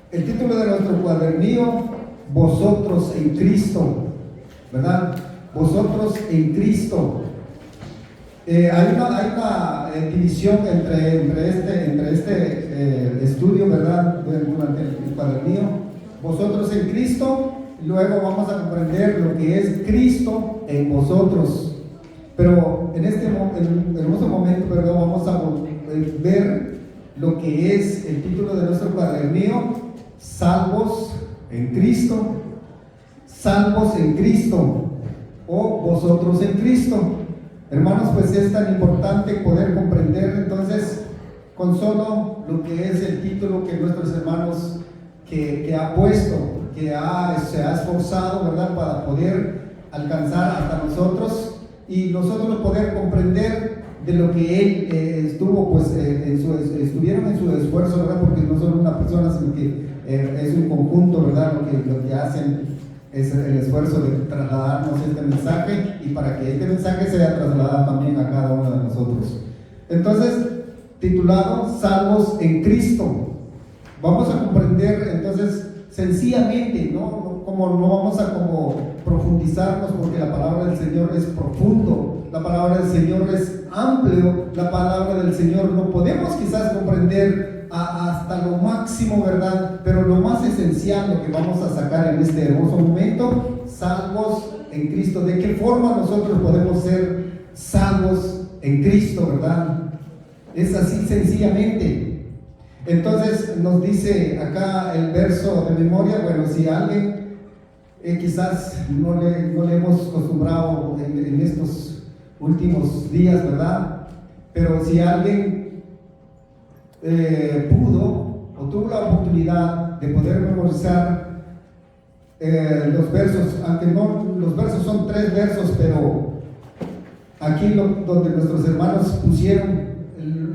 El título de nuestro cuadernillo: Vosotros en Cristo, ¿verdad? Vosotros en Cristo. Hay una división entre este estudio, ¿verdad? Durante el cuadernillo. Vosotros en Cristo, luego vamos a comprender lo que es Cristo en vosotros. Pero en este hermoso momento, ¿verdad? Vamos a ver lo que es el título de nuestro cuadernillo: Salvos en Cristo, salvos en Cristo, o vosotros en Cristo. Hermanos, pues es tan importante poder comprender entonces con solo lo que es el título que nuestros hermanos que ha puesto, se ha esforzado, ¿verdad?, para poder alcanzar hasta nosotros y nosotros poder comprender de lo que él estuvo, pues estuvieron en su esfuerzo, ¿verdad?, porque no son una persona, sino que es un conjunto, ¿verdad?, lo que hacen es el esfuerzo de trasladarnos este mensaje y para que este mensaje sea trasladado también a cada uno de nosotros. Entonces, titulado Salvos en Cristo, vamos a comprender entonces sencillamente, no vamos a profundizarnos, porque la palabra del Señor es profundo, la palabra del Señor es amplio, la palabra del Señor no podemos quizás comprender hasta lo máximo, ¿verdad? Pero lo más esencial, lo que vamos a sacar en este hermoso momento: salvos en Cristo. ¿De qué forma nosotros podemos ser salvos en Cristo, verdad? Es así sencillamente. Entonces nos dice acá el verso de memoria. Bueno, si alguien quizás no le hemos acostumbrado en estos últimos días, ¿verdad? Pero si alguien pudo o tuvo la oportunidad de poder memorizar los versos, aunque no, los versos son 3 versos, pero aquí donde nuestros hermanos pusieron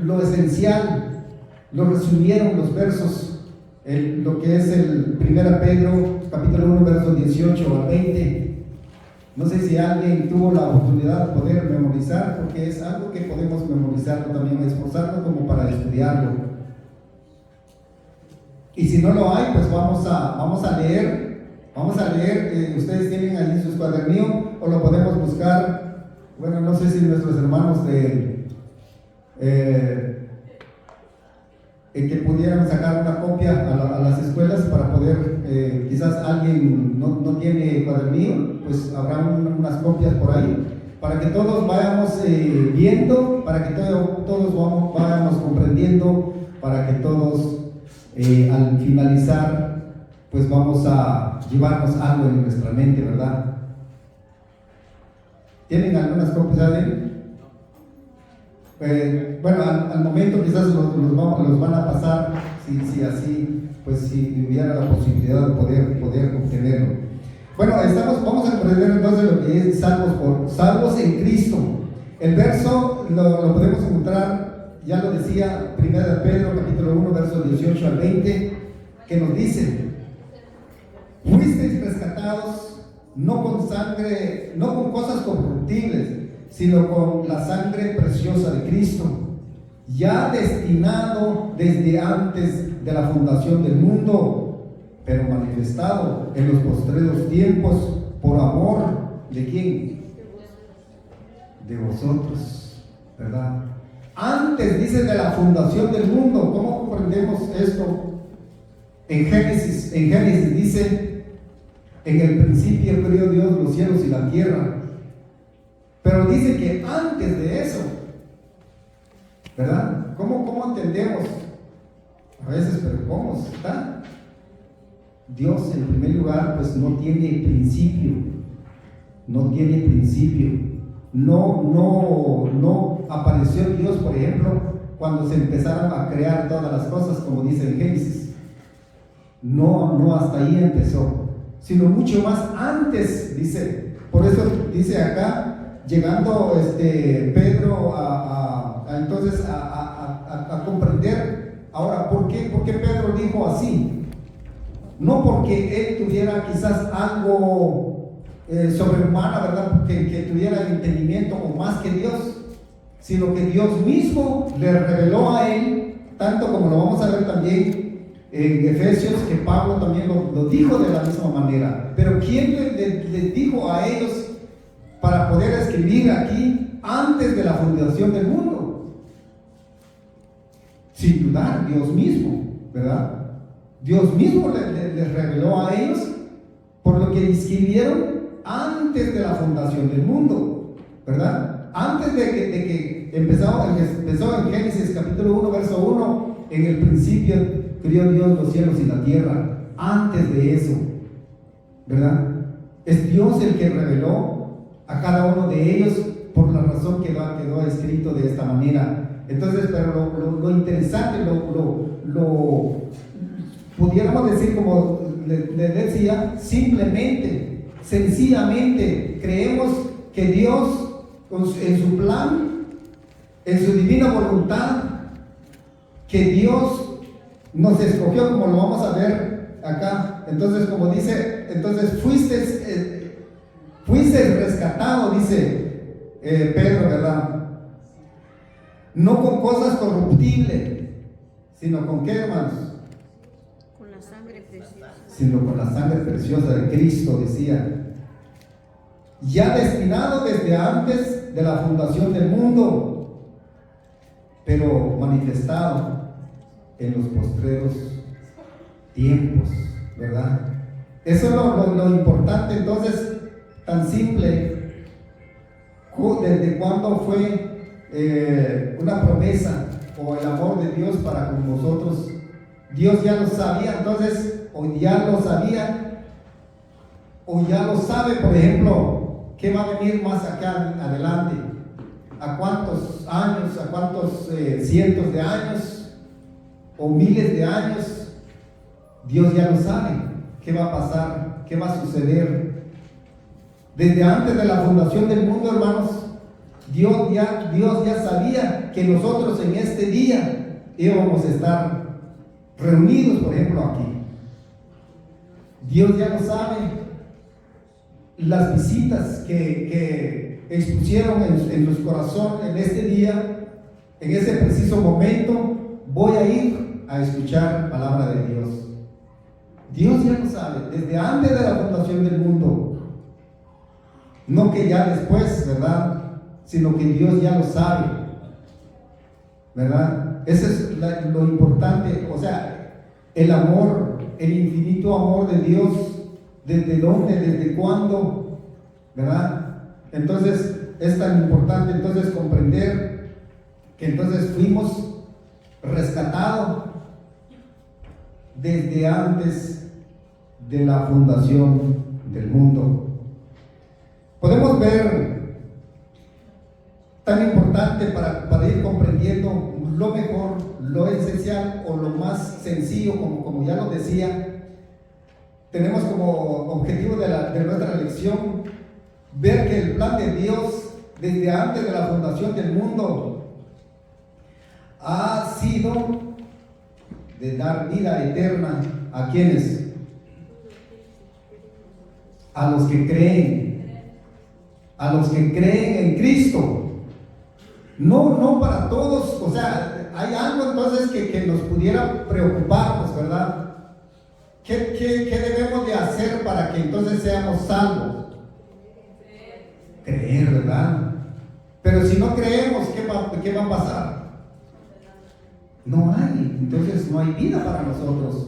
lo esencial, lo resumieron los versos, lo que es el 1 Pedro capítulo 1 versos 18 al 20. No sé si alguien tuvo la oportunidad de poder memorizar, porque es algo que podemos memorizarlo también, esforzarnos como para estudiarlo. Y si no lo hay, pues vamos a leer. Ustedes tienen ahí sus cuadernillos o lo podemos buscar. Bueno, no sé si nuestros hermanos que pudieran sacar una copia a las escuelas para poder, quizás alguien no tiene cuadernillo, pues habrá unas copias por ahí, para que todos vayamos viendo, para que todos vayamos comprendiendo, para que todos al finalizar pues vamos a llevarnos algo en nuestra mente, ¿verdad? ¿Tienen algunas copias ahí? Bueno, al momento quizás los van a pasar, si así, pues si hubiera la posibilidad de poder obtenerlo. Bueno, vamos a comprender entonces lo que es salvos en Cristo. El verso lo podemos encontrar, ya lo decía, 1 Pedro capítulo 1 versos 18 al 20, que nos dice: fuisteis rescatados no con sangre, no con cosas corruptibles, sino con la sangre preciosa de Cristo, ya destinado desde antes de la fundación del mundo, pero manifestado en los postreros tiempos por amor ¿de quién? De vosotros, ¿verdad? Antes, dice, de la fundación del mundo. ¿Cómo comprendemos esto? En Génesis dice: en el principio creó Dios los cielos y la tierra. Pero dice que antes de eso, ¿verdad? ¿Cómo entendemos? A veces, pero ¿cómo está? Dios, en primer lugar, pues no tiene principio. No apareció Dios, por ejemplo, cuando se empezaron a crear todas las cosas, como dice en Génesis. No hasta ahí empezó, sino mucho más antes, dice. Por eso dice acá, llegando Pedro entonces a comprender. Ahora, ¿por qué Pedro dijo así? No porque él tuviera quizás algo sobrehumano, ¿verdad? Que tuviera entendimiento o más que Dios, sino que Dios mismo le reveló a él, tanto como lo vamos a ver también en Efesios que Pablo también lo dijo de la misma manera. Pero ¿quién les dijo a ellos para poder escribir aquí antes de la fundación del mundo? Sin dudar, Dios mismo, ¿verdad? Dios mismo les reveló a ellos por lo que escribieron antes de la fundación del mundo, ¿verdad? Antes de que empezó en Génesis capítulo 1, verso 1, en el principio crió Dios los cielos y la tierra. Antes de eso, ¿verdad? Es Dios el que reveló a cada uno de ellos por la razón que quedó escrito de esta manera. Entonces, pero lo interesante, pudiéramos decir, como le decía, simplemente, sencillamente, creemos que Dios, en su plan, en su divina voluntad, que Dios nos escogió, como lo vamos a ver acá. Entonces, como dice, entonces fuiste rescatado, dice Pedro, ¿verdad? No con cosas corruptibles, sino con ¿qué, hermanos? Con la sangre preciosa. Sino con la sangre preciosa de Cristo, decía. Ya destinado desde antes de la fundación del mundo, pero manifestado en los postreros tiempos, ¿verdad? Eso es lo importante. Entonces, tan simple, desde cuándo fue una promesa o el amor de Dios para con nosotros. Dios ya lo sabía, entonces, o ya lo sabía, o ya lo sabe, por ejemplo, qué va a venir más acá adelante, a cuántos años, a cuántos cientos de años o miles de años. Dios ya lo sabe, qué va a pasar, qué va a suceder. Desde antes de la fundación del mundo, hermanos, Dios ya sabía que nosotros en este día íbamos a estar reunidos, por ejemplo, aquí. Dios ya lo sabe. Las visitas que expusieron en sus corazones en este día, en ese preciso momento, voy a ir a escuchar palabra de Dios. Dios ya lo sabe, desde antes de la fundación del mundo. No que ya después, ¿verdad? Sino que Dios ya lo sabe, ¿verdad? Eso es lo importante. O sea, el amor, el infinito amor de Dios, ¿desde dónde? ¿Desde cuándo? ¿Verdad? Entonces, es tan importante entonces comprender que entonces fuimos rescatados desde antes de la fundación del mundo. Podemos ver tan importante para ir comprendiendo lo mejor, lo esencial o lo más sencillo, como ya lo decía. Tenemos como objetivo de nuestra lección ver que el plan de Dios desde antes de la fundación del mundo ha sido de dar vida eterna a quienes, a los que creen en Cristo. No para todos. O sea, hay algo entonces que nos pudiera preocuparnos, ¿verdad? ¿Qué debemos de hacer para que entonces seamos salvos? Creer, ¿verdad? Pero si no creemos, ¿qué va a pasar? No hay, entonces no hay vida para nosotros.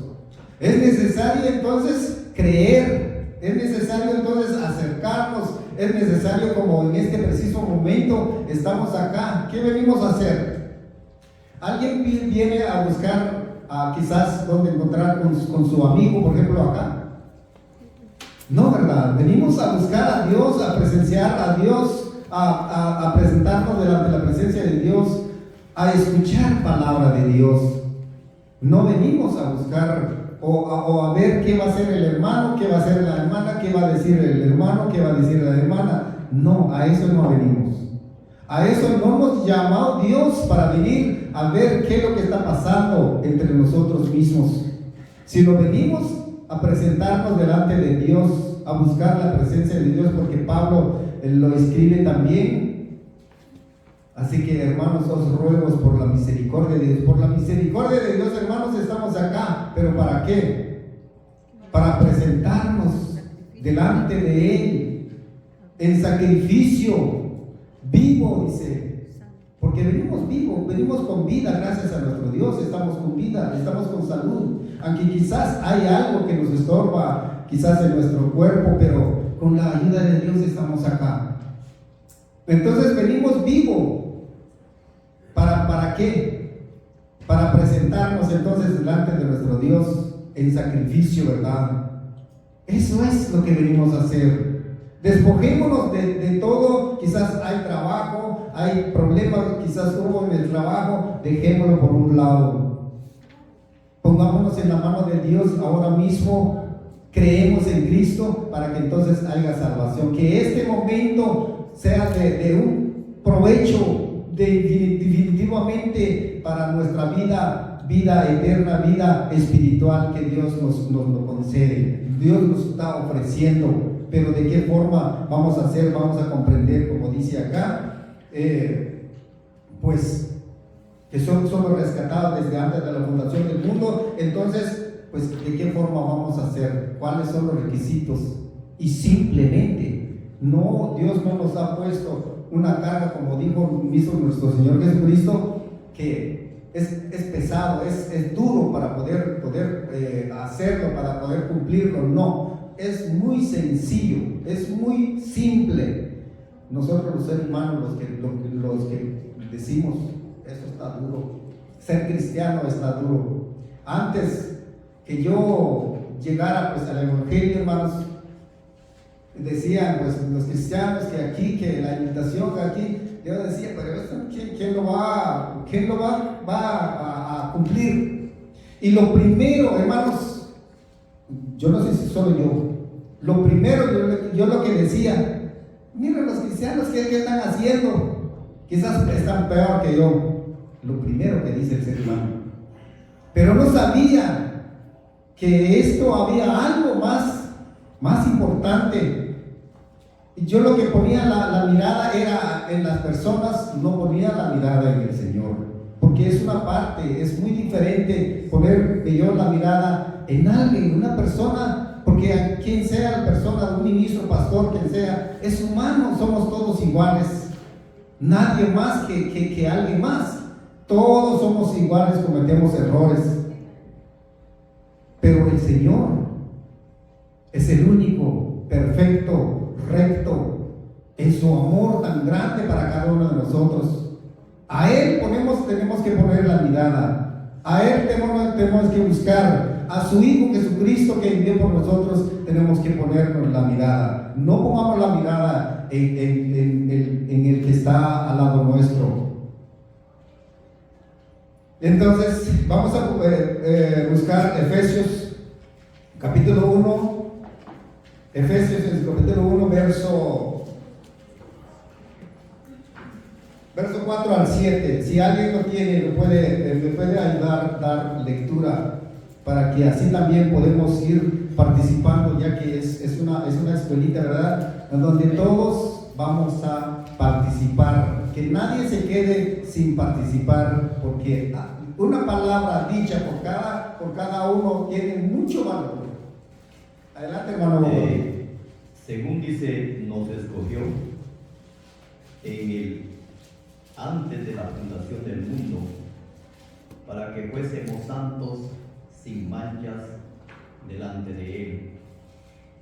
Es necesario entonces creer, es necesario entonces acercarnos, es necesario, como en este preciso momento estamos acá. ¿Qué venimos a hacer? ¿Alguien viene a buscar quizás dónde encontrar con su amigo, por ejemplo, acá? No, ¿verdad? Venimos a buscar a Dios, a presenciar a Dios, a presentarnos delante de la presencia de Dios, a escuchar palabra de Dios. No venimos a buscar o a ver qué va a hacer el hermano, qué va a hacer la hermana, qué va a decir el hermano, qué va a decir la hermana. No, a eso no venimos. A eso no nos llamó Dios para venir a ver qué es lo que está pasando entre nosotros mismos, sino venimos a presentarnos delante de Dios, a buscar la presencia de Dios, porque Pablo lo escribe también Así que, hermanos, os ruego por la misericordia de Dios. Por la misericordia de Dios, hermanos, estamos acá. ¿Pero para qué? Para presentarnos delante de Él en sacrificio vivo, dice. Porque venimos vivos, venimos con vida, gracias a nuestro Dios. Estamos con vida, estamos con salud. Aunque quizás hay algo que nos estorba, quizás en nuestro cuerpo, pero con la ayuda de Dios estamos acá. Entonces venimos vivos. ¿Para qué? Para presentarnos entonces delante de nuestro Dios en sacrificio, ¿verdad? Eso es lo que venimos a hacer. Despojémonos de todo. Quizás hay trabajo, hay problemas, quizás hubo en el trabajo, dejémoslo por un lado. Pongámonos en la mano de Dios ahora mismo. Creemos en Cristo para que entonces haya salvación. Que este momento sea de un provecho definitivamente para nuestra vida eterna, vida espiritual que Dios nos concede. Dios nos está ofreciendo, pero de qué forma vamos a hacer, vamos a comprender, como dice acá, pues que somos rescatados desde antes de la fundación del mundo. Entonces, pues de qué forma vamos a hacer, cuáles son los requisitos. Y simplemente, no, Dios no nos ha puesto una carga, como dijo mismo nuestro Señor Jesucristo, que es pesado, es duro para poder hacerlo, para poder cumplirlo. No, es muy sencillo, es muy simple. Nosotros los seres humanos, los que decimos, eso está duro, ser cristiano está duro. Antes que yo llegara pues al Evangelio, hermanos, decían pues los cristianos que aquí, que la invitación que aquí, yo decía, pero esto ¿quién lo va a cumplir? Y lo primero, hermanos, yo no sé si solo yo, lo primero yo lo que decía, miren los cristianos ¿qué están haciendo? Quizás están peor que yo. Lo primero que dice el ser humano, pero no sabía que esto había algo más importante. Yo lo que ponía la mirada era en las personas, no ponía la mirada en el Señor, porque es una parte, es muy diferente poner yo la mirada en alguien, en una persona, porque quien sea la persona, un ministro, pastor, quien sea, es humano, somos todos iguales, nadie más que alguien más, todos somos iguales, cometemos errores, pero el Señor es el único, perfecto, recto, en su amor tan grande para cada uno de nosotros. A Él tenemos que poner la mirada, a Él tenemos que buscar, a su Hijo Jesucristo que envió por nosotros, tenemos que ponernos la mirada. No pongamos la mirada en el que está al lado nuestro. Entonces, vamos a buscar Efesios capítulo 1. Efesios en el capítulo 1, verso 4 al 7. Si alguien lo tiene, me puede ayudar a dar lectura para que así también podemos ir participando, ya que es una escuelita, ¿verdad? En donde todos vamos a participar. Que nadie se quede sin participar, porque una palabra dicha por cada uno tiene mucho valor. Adelante, hermano. Según dice, nos escogió antes de la fundación del mundo para que fuésemos santos sin manchas delante de Él.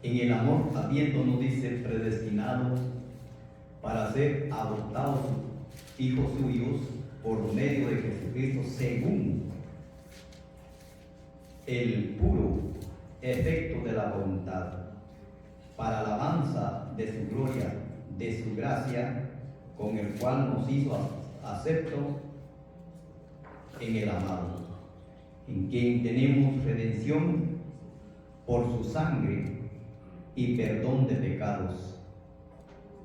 En el amor, habiéndonos, dice, predestinados para ser adoptados hijos suyos por medio de Jesucristo, según el puro efecto de la voluntad, para alabanza de su gloria, de su gracia, con el cual nos hizo aceptos en el amado, en quien tenemos redención por su sangre y perdón de pecados,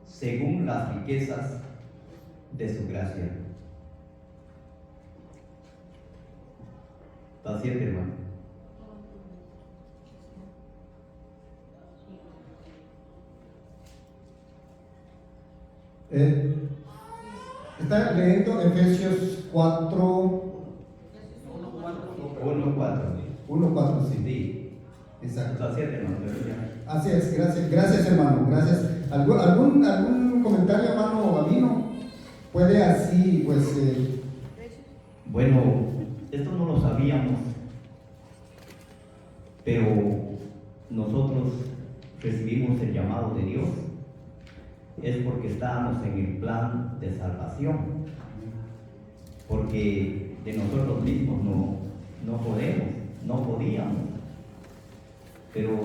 según las riquezas de su gracia. ¿Está cierto, hermano? Está leyendo Efesios 4, 1:4. 1:4, sí. Sí. Exacto. Hasta 7, hermano. Pero ya. Así es, gracias hermano, gracias. ¿Algún comentario, hermano Gabino? Puede así, pues... Bueno, esto no lo sabíamos, pero nosotros recibimos el llamado de Dios. Es porque estábamos en el plan de salvación, porque de nosotros mismos no podíamos, pero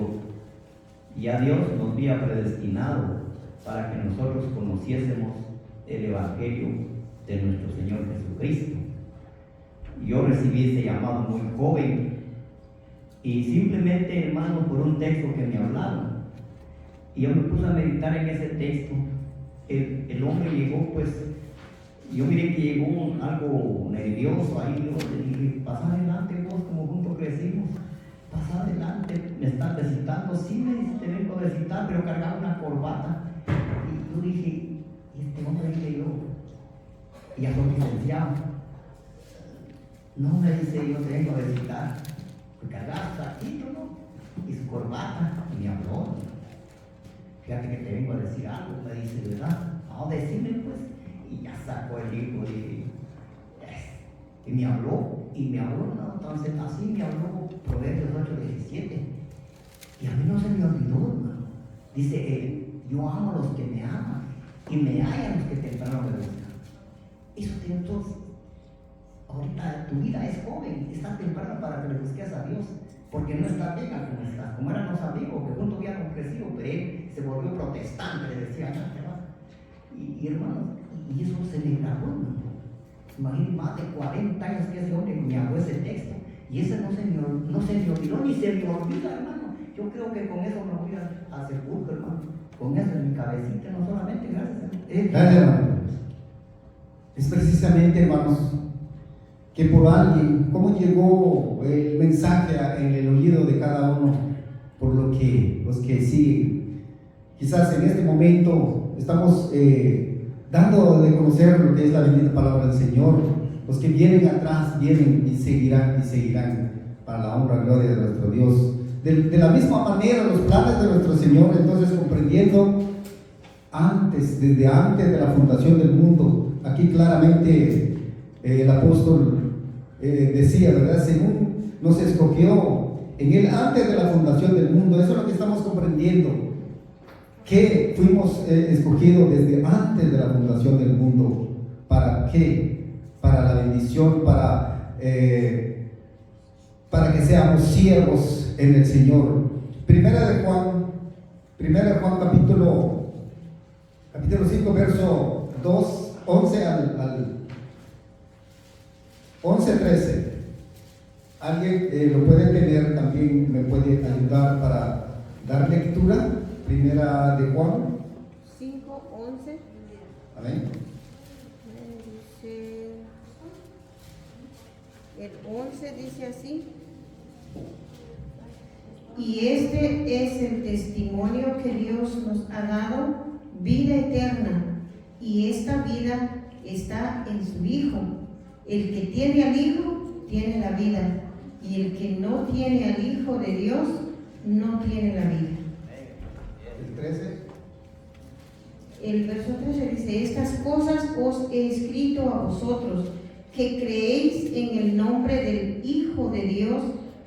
ya Dios nos había predestinado para que nosotros conociésemos el Evangelio de nuestro Señor Jesucristo. Yo recibí ese llamado muy joven y simplemente, hermano, por un texto que me hablaron, y yo me puse a meditar en ese texto. El hombre llegó, pues, yo miré que llegó algo nervioso ahí. Yo le dije, pasa adelante vos, como juntos crecimos, pasa adelante, me estás visitando. Sí, me dice, te vengo a visitar, pero cargaba una corbata. Y yo dije, y este hombre, dije yo, ya soy licenciado. No, me dice, yo te vengo a visitar, porque cargaba su saquito, ¿no? Y su corbata, y me habló. Fíjate que te vengo a decir algo, me dice, ¿verdad? No, decime pues. Y ya sacó el libro y me habló, ¿no? Entonces así me habló Proverbios 8:17. Y a mí no se me olvidó, hermano. Dice, yo amo a los que me aman y me hallan los que temprano me buscan. Eso tiene entonces. Ahorita tu vida es joven, está temprano para que le busques a Dios. Porque no está bien como está, como eran los amigos que juntos habían crecido, pero él se volvió protestante, le decía, no te vas. Y hermano, y eso se le grabó, hermano. Imagínate, más de 40 años que ese hombre me habló ese texto, y ese no se me olvidó, ni se me olvida, hermano. Yo creo que con eso me voy a sepulcro, hermano. Con eso en mi cabecita, no solamente gracias a él. Gracias, hermano. Es precisamente, hermanos, que por alguien, cómo llegó el mensaje en el oído de cada uno, por los que siguen. Quizás en este momento estamos dando de conocer lo que es la bendita palabra del Señor. Los que vienen atrás vienen y seguirán para la honra y gloria de nuestro Dios. De la misma manera, los planes de nuestro Señor, entonces comprendiendo desde antes de la fundación del mundo, aquí claramente el apóstol decía, ¿verdad? Según nos escogió en él antes de la fundación del mundo. Eso es lo que estamos comprendiendo, que fuimos escogidos desde antes de la fundación del mundo. ¿Para qué? Para la bendición, para que seamos siervos en el Señor. Primera de Juan capítulo 5, verso 2, 11 al 11:13. ¿Alguien lo puede tener? También me puede ayudar para dar lectura. Primera de Juan 5:11. Amén. Dice, el 11 dice así: y este es el testimonio que Dios nos ha dado, vida eterna, y esta vida está en su Hijo. El que tiene al Hijo tiene la vida, y el que no tiene al Hijo de Dios no tiene la vida. El 13. El verso 13 dice: estas cosas os he escrito a vosotros, que creéis en el nombre del Hijo de Dios,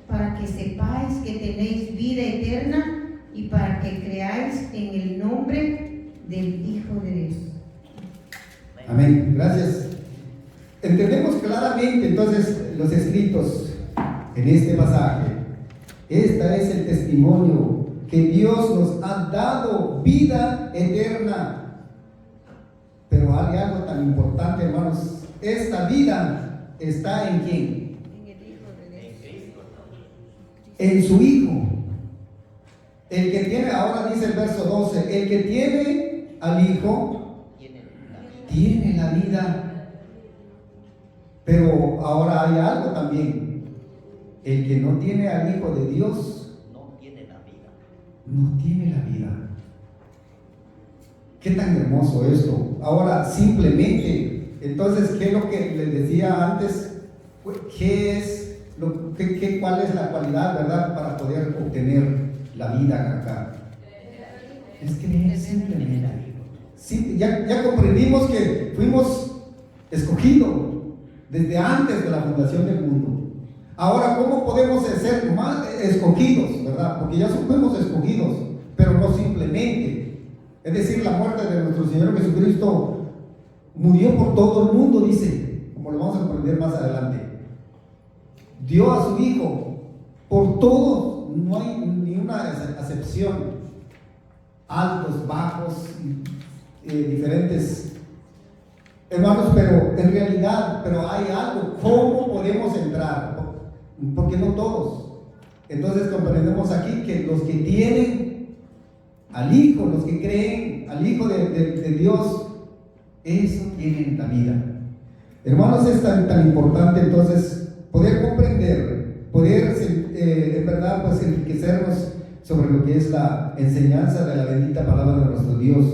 para que sepáis que tenéis vida eterna, y para que creáis en el nombre del Hijo de Dios. Amén. Gracias. Entendemos claramente entonces los escritos en este pasaje. Este es el testimonio que Dios nos ha dado, vida eterna. Pero hay algo tan importante, hermanos. Esta vida está ¿en quién? En el Hijo de Dios. En su Hijo. El que tiene, ahora dice el verso 12, el que tiene al Hijo tiene la vida. Pero ahora hay algo también. El que no tiene al Hijo de Dios No tiene la vida. no tiene la vida. Qué tan hermoso esto. Ahora simplemente Entonces, ¿qué es lo que les decía antes? ¿Cuál es la cualidad, verdad, para poder obtener la vida acá? Es creer simplemente. Sí, ya comprendimos que fuimos escogidos desde antes de la fundación del mundo. Ahora, ¿cómo podemos ser más escogidos, verdad? Porque ya fuimos escogidos, pero no simplemente. Es decir, la muerte de nuestro Señor Jesucristo murió por todo el mundo, dice, como lo vamos a aprender más adelante. Dio a su Hijo por todos, no hay ni una excepción. Altos, bajos, diferentes hermanos, pero en realidad, hay algo. ¿Cómo podemos entrar? Porque no todos. Entonces comprendemos aquí que los que tienen al Hijo, los que creen al Hijo de Dios, eso tienen la vida. Hermanos, es tan importante entonces poder comprender, poder en verdad pues enriquecernos sobre lo que es la enseñanza de la bendita palabra de nuestro Dios.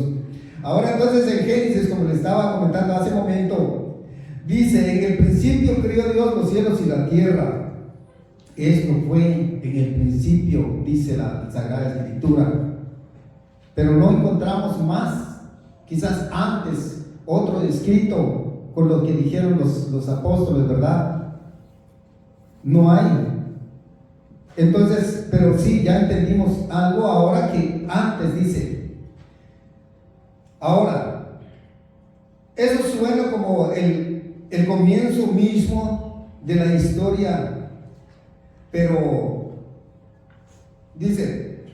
Ahora entonces en Génesis, como le estaba comentando hace un momento, dice: en el principio creó Dios los cielos y la tierra. Esto fue en el principio, dice la Sagrada Escritura. Pero no encontramos más, quizás antes, otro escrito con lo que dijeron los apóstoles, ¿verdad? No hay. Entonces, pero sí, ya entendimos algo ahora que antes dice. Ahora, eso suena como el comienzo mismo de la historia, pero dice,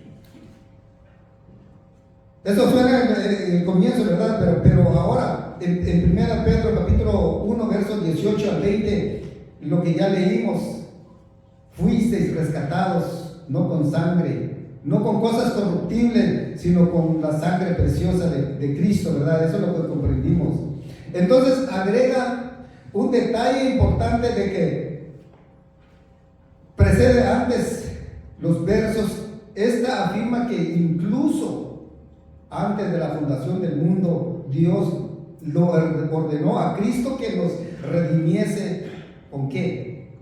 eso suena el comienzo, ¿verdad? Pero ahora, en 1 Pedro capítulo 1, versos 18 al 20, lo que ya leímos: fuisteis rescatados, no con sangre, no con cosas corruptibles, sino con la sangre preciosa de Cristo, ¿verdad? Eso es lo que comprendimos. Entonces agrega un detalle importante de que precede antes los versos. Esta afirma que incluso antes de la fundación del mundo, Dios lo ordenó a Cristo que nos redimiese. ¿Con qué?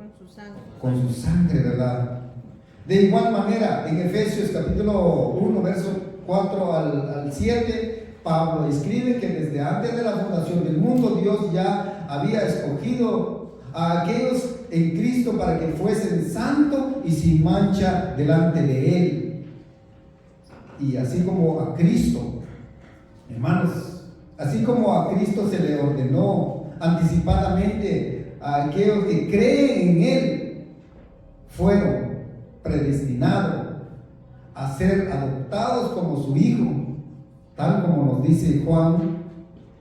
Con su sangre, ¿verdad? De igual manera, en Efesios capítulo 1, verso 4 al 7, Pablo escribe que desde antes de la fundación del mundo, Dios ya había escogido a aquellos en Cristo para que fuesen santos y sin mancha delante de Él. Y así como a Cristo, hermanos, así como a Cristo se le ordenó anticipadamente a aquellos que creen en Él, fueron predestinados a ser adoptados como su Hijo, tal como nos dice Juan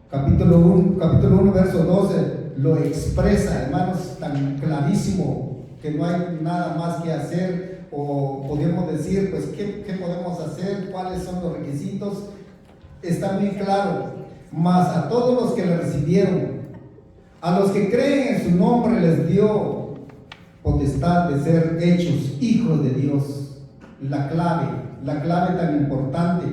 capítulo 1 verso 12, lo expresa, hermanos, tan clarísimo que no hay nada más que hacer, o podemos decir, pues, ¿qué podemos hacer? ¿Cuáles son los requisitos? Está muy claro. Mas a todos los que le recibieron, a los que creen en su nombre, les dio potestad de ser hechos hijos de Dios. La clave tan importante.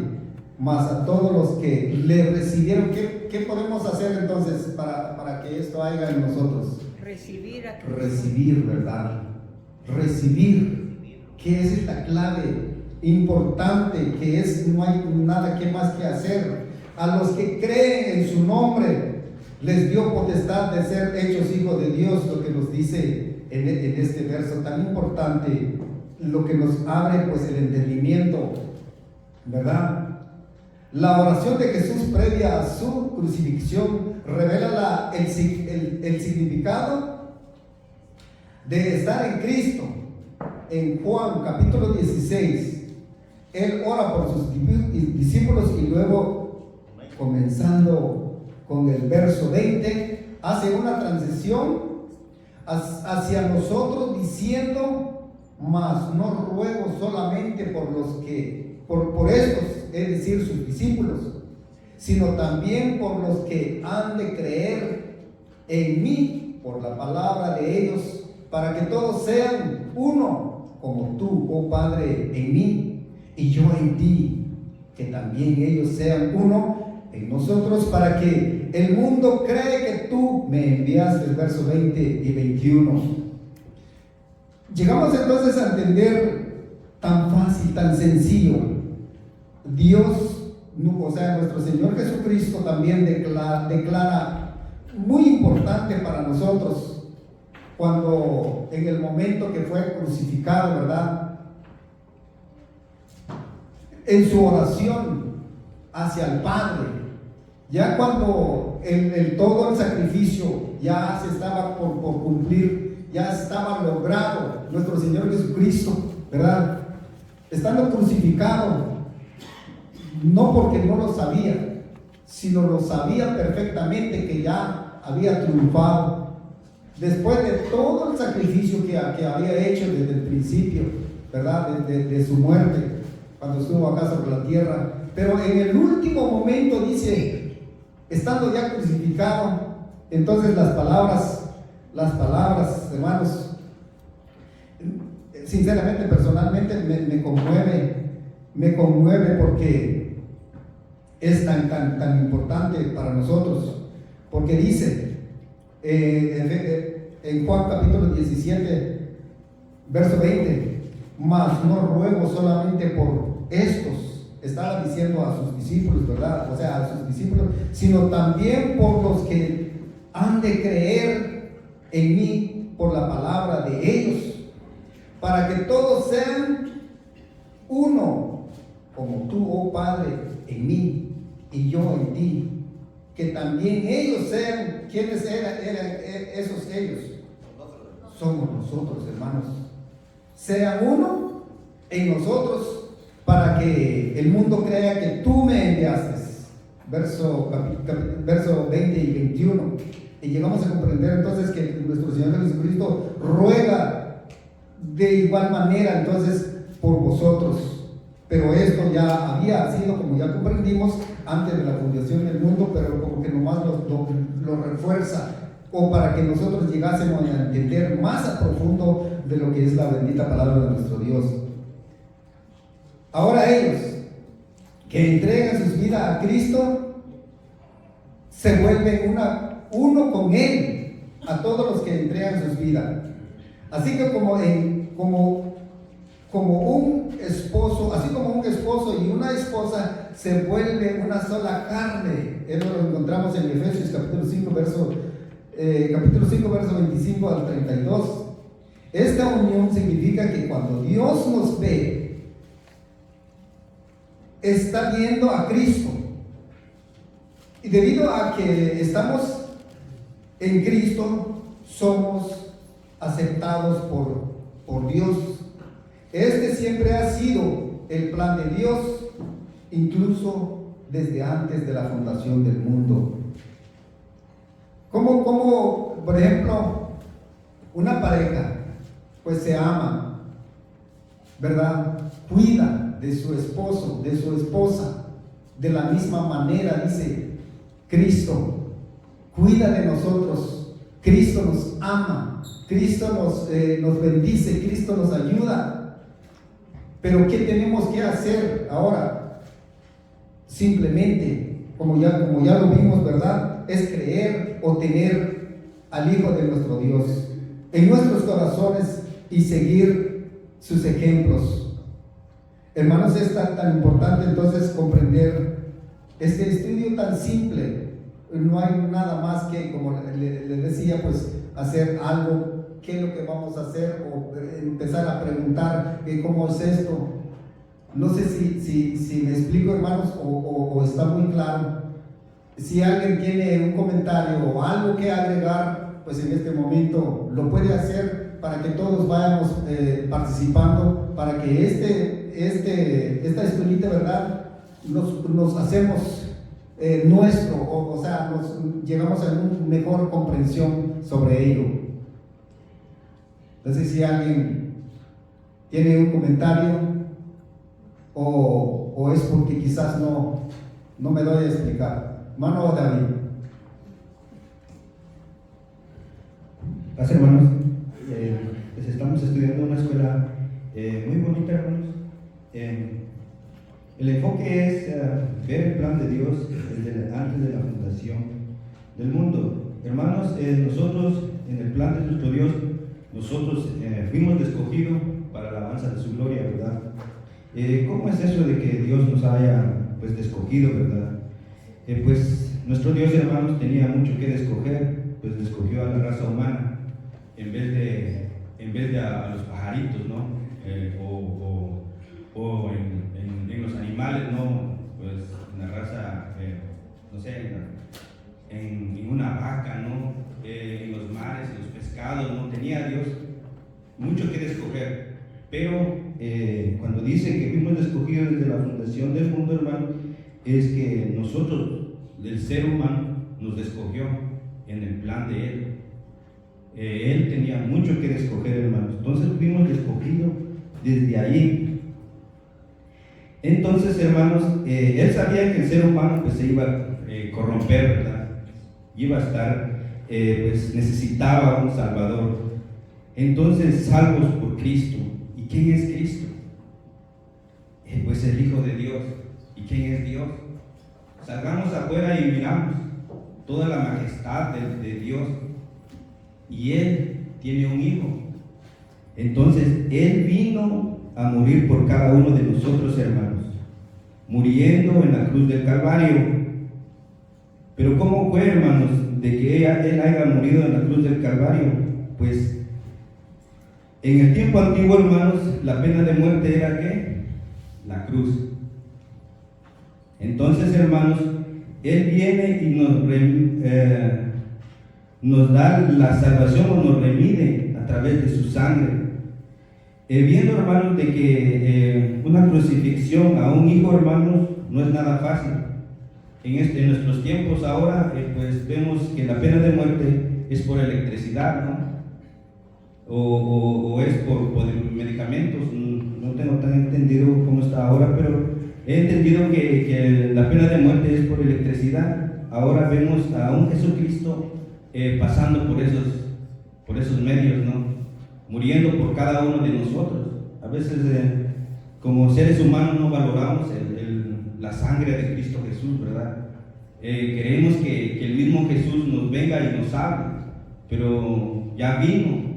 Mas a todos los que le recibieron, ¿qué podemos hacer entonces para que esto haya en nosotros? Recibir, ¿verdad? Recibir. Que es esta clave importante, que es, no hay nada que más que hacer. A los que creen en su nombre, les dio potestad de ser hechos hijos de Dios, lo que nos dice en este verso tan importante, lo que nos abre pues el entendimiento, ¿verdad? La oración de Jesús previa a su crucifixión revela el significado de estar en Cristo. En Juan capítulo 16, Él ora por sus discípulos y luego, comenzando con el verso 20, hace una transición hacia nosotros diciendo: mas no ruego solamente por los que, por estos, es decir, sus discípulos, sino también por los que han de creer en mí por la palabra de ellos, para que todos sean uno, como tú, oh Padre, en mí y yo en ti, que también ellos sean uno en nosotros, para que el mundo cree que tú me enviaste, verso 20 y 21. Llegamos entonces a entender tan fácil, tan sencillo. Dios, o sea, nuestro Señor Jesucristo también declara muy importante para nosotros cuando en el momento que fue crucificado, ¿verdad? En su oración hacia el Padre, ya cuando todo el sacrificio ya se estaba por cumplir, ya estaba logrado, nuestro Señor Jesucristo, ¿verdad? Estando crucificado, no porque no lo sabía, sino lo sabía perfectamente que ya había triunfado. Después de todo el sacrificio que había hecho desde el principio, ¿verdad? De su muerte, cuando estuvo acá sobre la tierra. Pero en el último momento dice, estando ya crucificado, entonces las palabras, hermanos, sinceramente, personalmente me conmueve porque es tan importante para nosotros, porque dice en Juan capítulo 17 verso 20, mas no ruego solamente por estos, estaba diciendo a sus discípulos, ¿verdad? O sea, a sus discípulos, sino también por los que han de creer en mí por la palabra de ellos, para que todos sean uno, como tú, oh Padre, en mí y yo en ti, que también ellos sean. ¿Quiénes eran esos ellos? Somos nosotros, hermanos. Sean uno en nosotros, para que el mundo crea que tú me enviaste. Verso 20 y 21. Y llegamos a comprender entonces que nuestro Señor Jesucristo ruega de igual manera entonces por vosotros. Pero esto ya había sido, como ya comprendimos, antes de la fundación del mundo, pero como que nomás lo refuerza, o para que nosotros llegásemos a entender más a profundo de lo que es la bendita palabra de nuestro Dios. Ahora ellos que entregan sus vidas a Cristo se vuelven uno con Él, a todos los que entregan sus vidas. Así que como un esposo y una esposa se vuelven una sola carne. Eso lo encontramos en Efesios capítulo 5 verso 25 al 32. Esta unión significa que cuando Dios nos ve, está viendo a Cristo, y debido a que estamos en Cristo, somos aceptados por Dios. Este siempre ha sido el plan de Dios, incluso desde antes de la fundación del mundo. Como por ejemplo, una pareja, pues se ama, ¿verdad? Cuida de su esposo, de su esposa, de la misma manera, dice Cristo, cuida de nosotros. Cristo nos ama, Cristo nos bendice, Cristo nos ayuda. Pero ¿qué tenemos que hacer ahora? Simplemente, como ya lo vimos, ¿verdad? Es creer o tener al Hijo de nuestro Dios en nuestros corazones y seguir sus ejemplos. Hermanos, es tan importante entonces comprender este estudio tan simple. No hay nada más que, como les decía, pues hacer algo. ¿Qué es lo que vamos a hacer? O empezar a preguntar cómo es esto. No sé si me explico, hermanos, o está muy claro. Si alguien tiene un comentario o algo que agregar, pues en este momento lo puede hacer, para que todos vayamos participando, para que esta escuelita, ¿verdad?, nos hacemos nuestro, o sea, nos llegamos a una mejor comprensión sobre ello. Entonces, si alguien tiene un comentario o es porque quizás no me doy a explicar. Hermano David. Gracias, hermanos. Pues estamos estudiando una escuela muy bonita, hermanos. El enfoque es ver el plan de Dios desde antes de la fundación del mundo. Hermanos, nosotros, en el plan de nuestro Dios, nosotros fuimos escogidos para la alabanza de su gloria, ¿verdad? ¿Cómo es eso de que Dios nos haya pues escogido, verdad? Pues nuestro Dios, hermanos, tenía mucho que escoger, pues escogió a la raza humana en vez de a los pajaritos, ¿no? O en los animales, ¿no? Pues en la raza, no sé, en una vaca, ¿no? En los mares, en los pescados, ¿no? Tenía Dios mucho que escoger. Pero cuando dice que fuimos escogidos desde la fundación del mundo, hermano, es que nosotros, el ser humano, nos escogió en el plan de Él. Él tenía mucho que escoger, hermanos. Entonces fuimos escogidos desde allí. Entonces, hermanos, Él sabía que el ser humano pues, se iba a corromper, ¿verdad? Iba a estar, pues necesitaba un Salvador. Entonces, salvos por Cristo. ¿Y quién es Cristo? Pues el Hijo de Dios. ¿Y quién es Dios? Salgamos afuera y miramos toda la majestad de Dios. Y Él tiene un Hijo. Entonces, Él vino a morir por cada uno de nosotros, hermanos, muriendo en la cruz del Calvario. Pero ¿cómo fue, hermanos, de que Él haya morido en la cruz del Calvario? Pues en el tiempo antiguo, hermanos, la pena de muerte era ¿qué? La cruz. Entonces, hermanos, Él viene y nos da la salvación o nos remide a través de su sangre. Viendo, hermanos, de que una crucifixión a un hijo, hermanos, no es nada fácil. En nuestros tiempos ahora, pues vemos que la pena de muerte es por electricidad, ¿no? O es por medicamentos. No tengo tan entendido cómo está ahora, pero he entendido que la pena de muerte es por electricidad. Ahora vemos a un Jesucristo pasando por esos medios, ¿no? Muriendo por cada uno de nosotros. A veces como seres humanos no valoramos la sangre de Cristo Jesús, ¿verdad? Queremos que el mismo Jesús nos venga y nos hable, pero ya vino.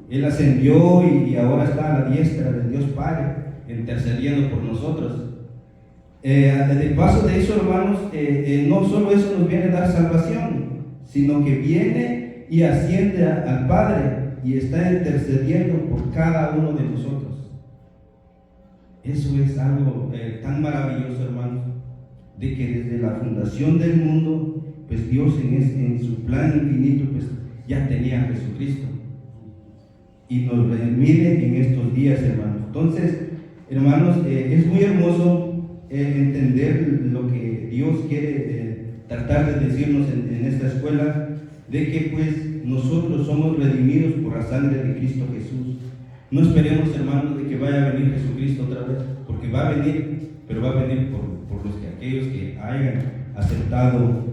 Él ascendió y ahora está a la diestra del Dios Padre, intercediendo por nosotros. De paso de eso, hermanos, no solo eso nos viene a dar salvación, sino que viene y asciende al Padre y está intercediendo por cada uno de nosotros. Eso es algo tan maravilloso, hermanos, de que desde la fundación del mundo, pues Dios en su plan infinito, pues ya tenía a Jesucristo y nos remide en estos días, hermanos. Entonces, hermanos, es muy hermoso entender lo que Dios quiere tratar de decirnos en esta escuela, de que pues nosotros somos redimidos por la sangre de Cristo Jesús. No esperemos, hermanos, de que vaya a venir Jesucristo otra vez, porque va a venir, pero va a venir por aquellos que hayan aceptado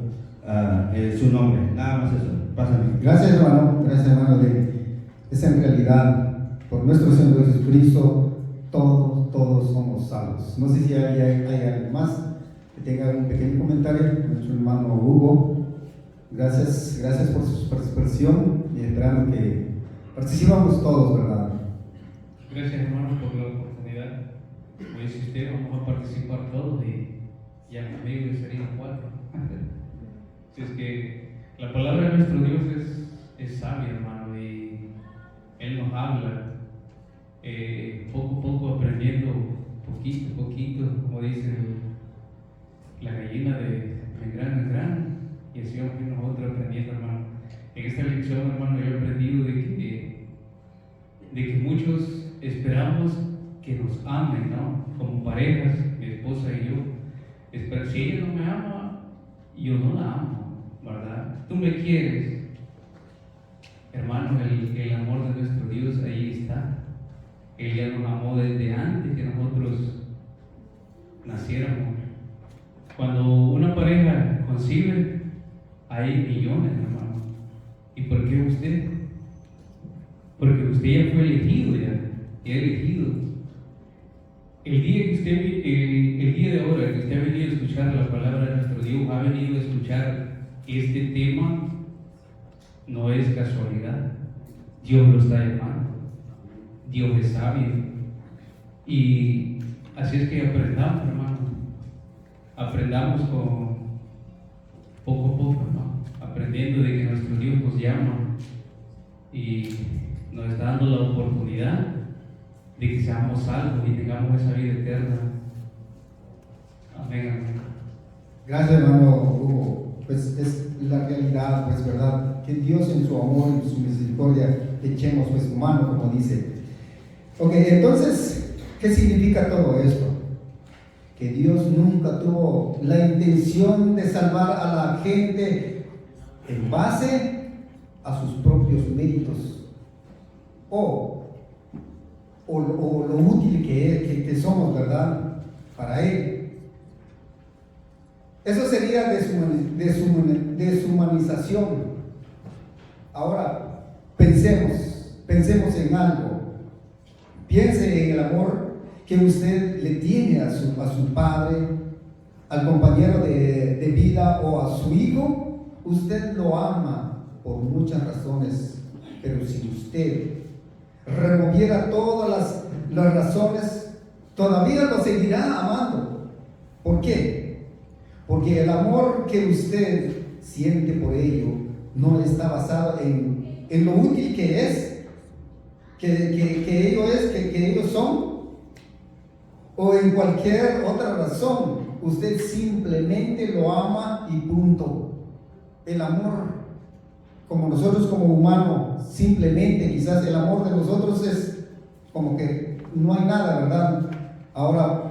su nombre. Nada más eso. Pásame. Gracias, hermano, es en realidad, por nuestro Señor Jesucristo, todos somos salvos. No sé si hay alguien más que tenga un pequeño comentario. Nuestro hermano Hugo, gracias por su participación y esperando que participamos todos, ¿verdad? Gracias, hermano, por la oportunidad. Como dice usted, vamos a participar todos y ya conmigo serían 4. Así es que la palabra de nuestro Dios es sabia, hermano, y Él nos habla poco a poco, aprendiendo poquito a poquito, como dice la gallina de grano en grano, y así vamos a ir nosotros aprendiendo, hermano. En esta lección, hermano, yo he aprendido de que muchos esperamos que nos amen, ¿no? Como parejas, mi esposa y yo. Pero si ella no me ama, yo no la amo, ¿verdad? Tú me quieres. Hermano, el amor de nuestro Dios ahí está. Él ya nos amó desde antes que nosotros naciéramos. Cuando una pareja concibe, hay millones, hermano. ¿Y por qué usted? Porque usted ya fue elegido, ya elegido. El día de ahora que usted ha venido a escuchar la palabra de nuestro Dios, ha venido a escuchar este tema no es casualidad. Dios lo está llamando. Dios es sabio. Y así es que aprendamos, hermano. Aprendamos poco a poco, ¿no? Aprendiendo de que nuestro Dios nos llama y nos está dando la oportunidad de que seamos salvos y tengamos esa vida eterna. Amén, amén. Gracias, hermano Hugo. Pues es la realidad, pues, ¿verdad? Que Dios en su amor y en su misericordia echemos pues su mano, como dice. Ok, entonces, ¿qué significa todo esto? Que Dios nunca tuvo la intención de salvar a la gente en base a sus propios méritos o lo útil que somos, ¿verdad? Para Él. Eso sería deshumanización. Ahora, pensemos en algo. Piense en el amor que usted le tiene a su padre, al compañero de vida o a su hijo. Usted lo ama por muchas razones, pero si usted removiera todas las razones, todavía lo seguirá amando. ¿Por qué? Porque el amor que usted siente por ello no está basado en lo útil que es, que ellos son, o en cualquier otra razón. Usted simplemente lo ama y punto. El amor, como nosotros como humanos, simplemente quizás el amor de nosotros es como que no hay nada, ¿verdad? Ahora,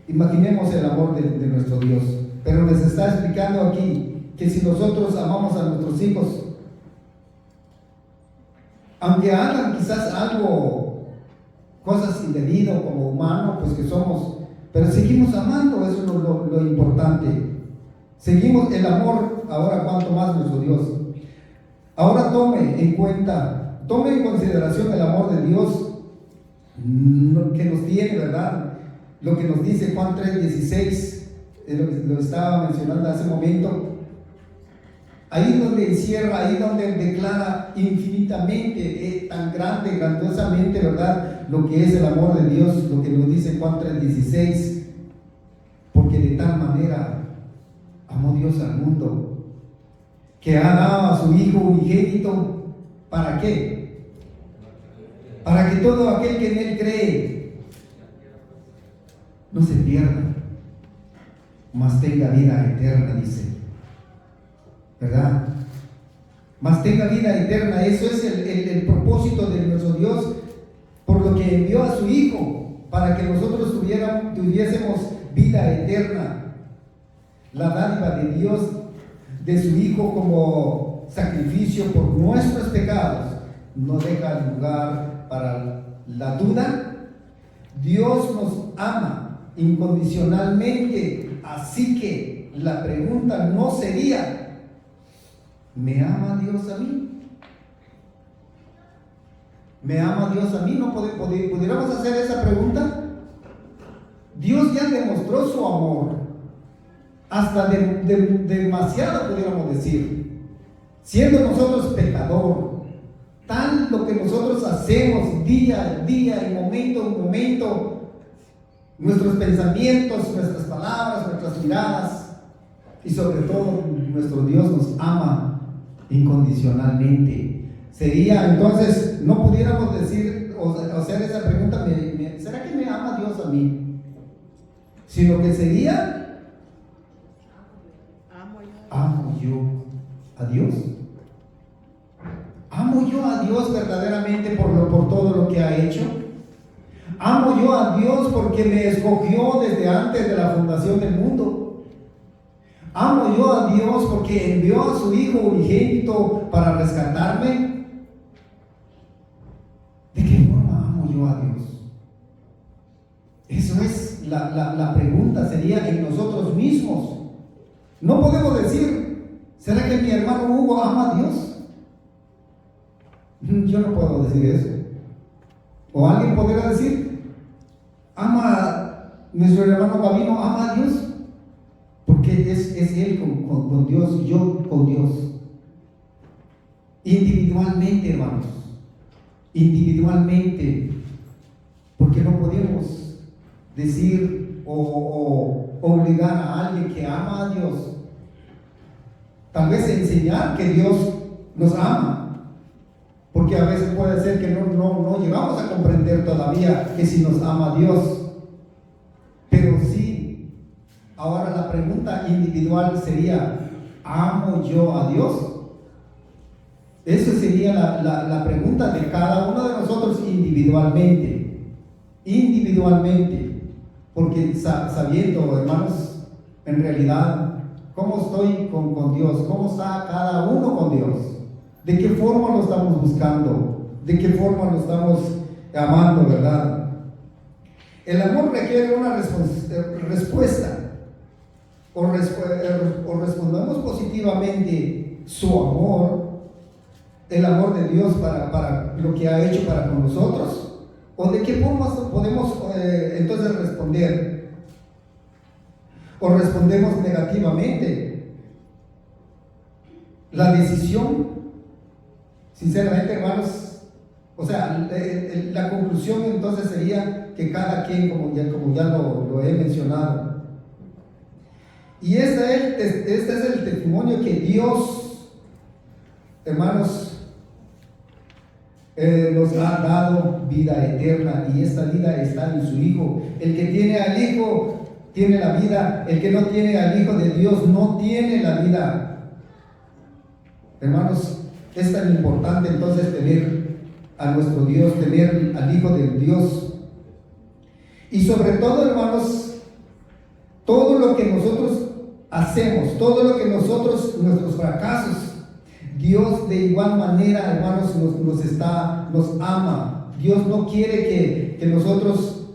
imaginemos el amor de nuestro Dios. Pero les está explicando aquí que si nosotros amamos a nuestros hijos, aunque hagan quizás cosas indebidas como humanos, pues que somos, pero seguimos amando, eso es lo importante. Seguimos el amor, ahora cuanto más nuestro Dios. Ahora tome en consideración el amor de Dios que nos tiene, ¿verdad? Lo que nos dice Juan 3:16. Lo estaba mencionando hace un momento. Ahí donde encierra, ahí donde declara infinitamente, tan grande, grandiosamente, ¿verdad? Lo que es el amor de Dios, lo que nos dice Juan 3:16. Porque de tal manera amó Dios al mundo, que ha dado a su Hijo unigénito. ¿Para qué? Para que todo aquel que en Él cree no se pierda, mas tenga vida eterna, dice, ¿verdad? Mas tenga vida eterna. Eso es el propósito de nuestro Dios, por lo que envió a su Hijo, para que nosotros tuviésemos vida eterna. La dádiva de Dios, de su Hijo como sacrificio por nuestros pecados, no deja lugar para la duda. Dios nos ama incondicionalmente. Así que la pregunta no sería, ¿me ama Dios a mí? ¿Me ama Dios a mí? ¿No pudiéramos hacer esa pregunta? Dios ya demostró su amor, hasta demasiado pudiéramos decir, siendo nosotros pecador, tal lo que nosotros hacemos día a día, y momento en momento, nuestros pensamientos, nuestras palabras, nuestras miradas, y sobre todo nuestro Dios nos ama incondicionalmente. Sería entonces, no pudiéramos decir o hacer esa pregunta, ¿será que me ama Dios a mí? Sino que sería, ¿amo yo a Dios? ¿Amo yo a Dios verdaderamente por todo lo que ha hecho? ¿Amo yo a Dios porque me escogió desde antes de la fundación del mundo? ¿Amo yo a Dios porque envió a su Hijo unigénito para rescatarme? ¿De qué forma amo yo a Dios? Eso es la pregunta, sería en nosotros mismos. No podemos decir, ¿será que mi hermano Hugo ama a Dios? Yo no puedo decir eso. O alguien podría decir, nuestro hermano Gabino ama a Dios, porque es Él con Dios, yo con Dios. Individualmente, hermanos. Individualmente. Porque no podemos decir o obligar a alguien que ama a Dios. Tal vez enseñar que Dios nos ama. Porque a veces puede ser que no llegamos a comprender todavía que si nos ama Dios. Pero sí, ahora la pregunta individual sería, ¿amo yo a Dios? Esa sería la pregunta de cada uno de nosotros individualmente. Individualmente. Porque sabiendo, hermanos, en realidad, ¿cómo estoy con Dios? ¿Cómo está cada uno con Dios? ¿De qué forma lo estamos buscando? ¿De qué forma lo estamos amando, verdad? El amor requiere una respuesta. O respondemos positivamente su amor, el amor de Dios para lo que ha hecho para con nosotros, o de qué forma podemos entonces responder, o respondemos negativamente. La decisión, sinceramente, hermanos, o sea, la conclusión entonces sería que cada quien, como ya lo he mencionado, y este es el testimonio que Dios, hermanos, nos ha dado vida eterna, y esta vida está en su Hijo. El que tiene al Hijo tiene la vida, el que no tiene al Hijo de Dios no tiene la vida. Hermanos, es tan importante entonces tener a nuestro Dios, tener al Hijo de Dios. Y sobre todo, hermanos, todo lo que nosotros hacemos, todo lo que nuestros fracasos, Dios de igual manera, hermanos, nos ama. Dios no quiere que nosotros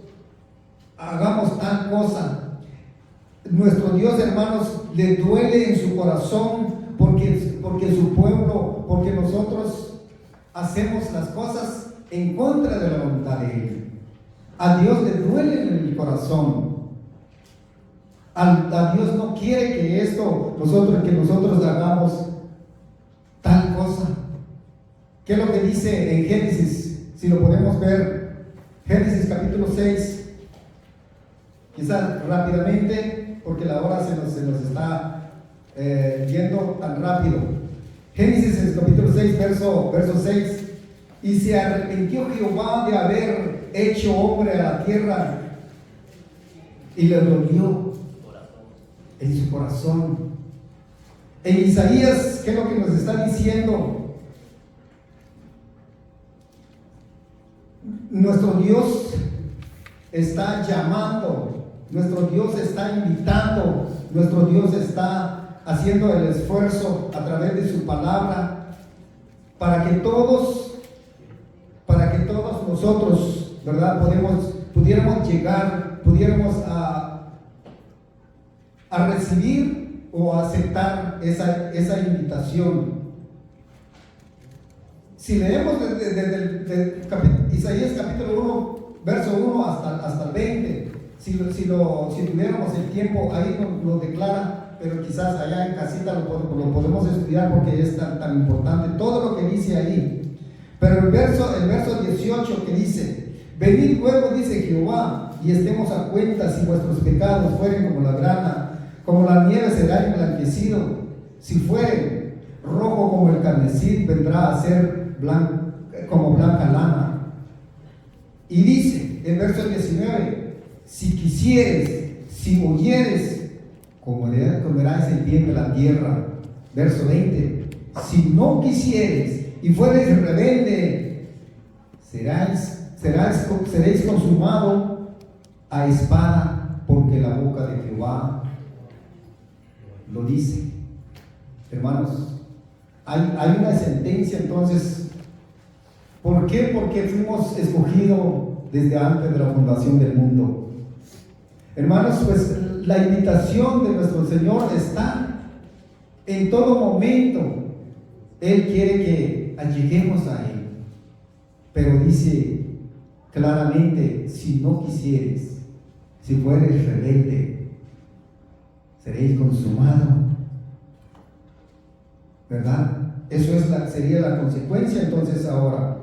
hagamos tal cosa. Nuestro Dios, hermanos, le duele en su corazón porque su pueblo, porque nosotros hacemos las cosas en contra de la voluntad de Él. A Dios le duele en el corazón. A Dios no quiere que nosotros hagamos tal cosa. ¿Qué es lo que dice en Génesis? Si lo podemos ver, Génesis capítulo 6, quizás rápidamente, porque la hora se nos está yendo tan rápido. Génesis capítulo 6, verso 6. Y se arrepintió Jehová de haber hecho hombre a la tierra, y le dolió en su corazón. En Isaías, ¿qué es lo que nos está diciendo? Nuestro Dios está llamando, nuestro Dios está invitando, nuestro Dios está haciendo el esfuerzo a través de su palabra para que todos nosotros, ¿verdad? Pudiéramos llegar, pudiéramos a recibir o a aceptar esa invitación. Si leemos desde Isaías capítulo 1, verso 1 hasta el 20, si tuviéramos el tiempo, ahí nos declara, pero quizás allá en casita lo podemos estudiar porque es tan importante todo lo que dice ahí. Pero el verso 18 que dice: venid luego, dice Jehová, y estemos a cuenta. Si vuestros pecados fueren como la grana, como la nieve será emblanquecido. Si fueren rojo como el carmesí, vendrá a ser como blanca lana. Y dice el verso 19: si quisieres, si oyeres, comerás el bien de la tierra. Verso 20: si no quisieres y fueres rebelde, seréis consumado a espada, porque la boca de Jehová lo dice. Hermanos, hay una sentencia entonces. ¿Por qué? Porque fuimos escogidos desde antes de la fundación del mundo. Hermanos, pues la invitación de nuestro Señor está en todo momento. Él quiere que alleguemos a Él, pero dice claramente: si no quisieres, si fueres rebelde, seréis consumado, ¿verdad? Eso sería la consecuencia entonces ahora.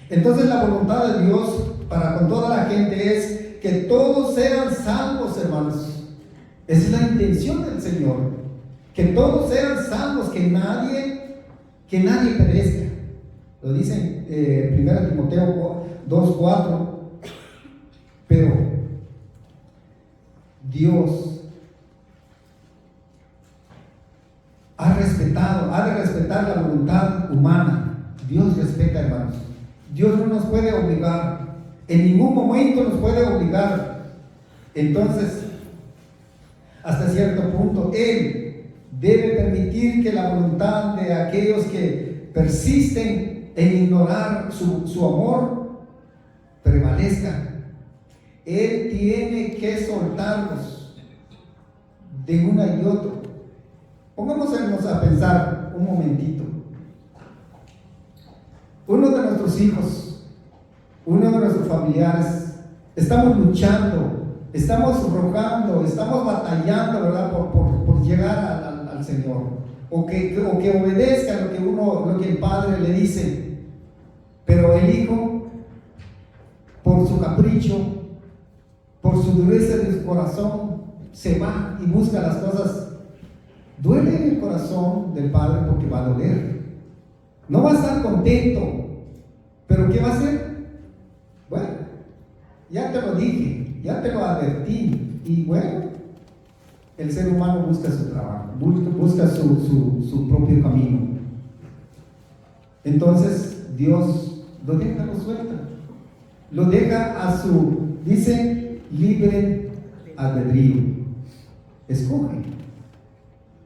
Entonces la voluntad de Dios para con toda la gente es que todos sean salvos, hermanos. Esa es la intención del Señor, que todos sean salvos, que nadie perezca. Lo dice 1 Timoteo 2:4. Pero Dios ha de respetar la voluntad humana. Dios respeta, hermanos. Dios no nos puede obligar, en ningún momento nos puede obligar. Entonces, hasta cierto punto, Él debe permitir que la voluntad de aquellos que persisten en ignorar su amor prevalezca. Él tiene que soltarlos de una y otra. Pongámonos a pensar un momentito. Uno de nuestros hijos, uno de nuestros familiares, estamos luchando, estamos rogando, estamos batallando, ¿verdad? Por llegar al Señor, o que obedezca lo que el Padre le dice. Pero el hijo, por su capricho, por su dureza de su corazón, se va y busca las cosas. Duele en el corazón del Padre porque va a doler. No va a estar contento. ¿Pero qué va a hacer? Bueno, ya te lo dije, ya te lo advertí. Y bueno, el ser humano busca su trabajo, busca su propio camino. Entonces Dios lo deja, lo suelta. Lo deja a su, dice, libre albedrío.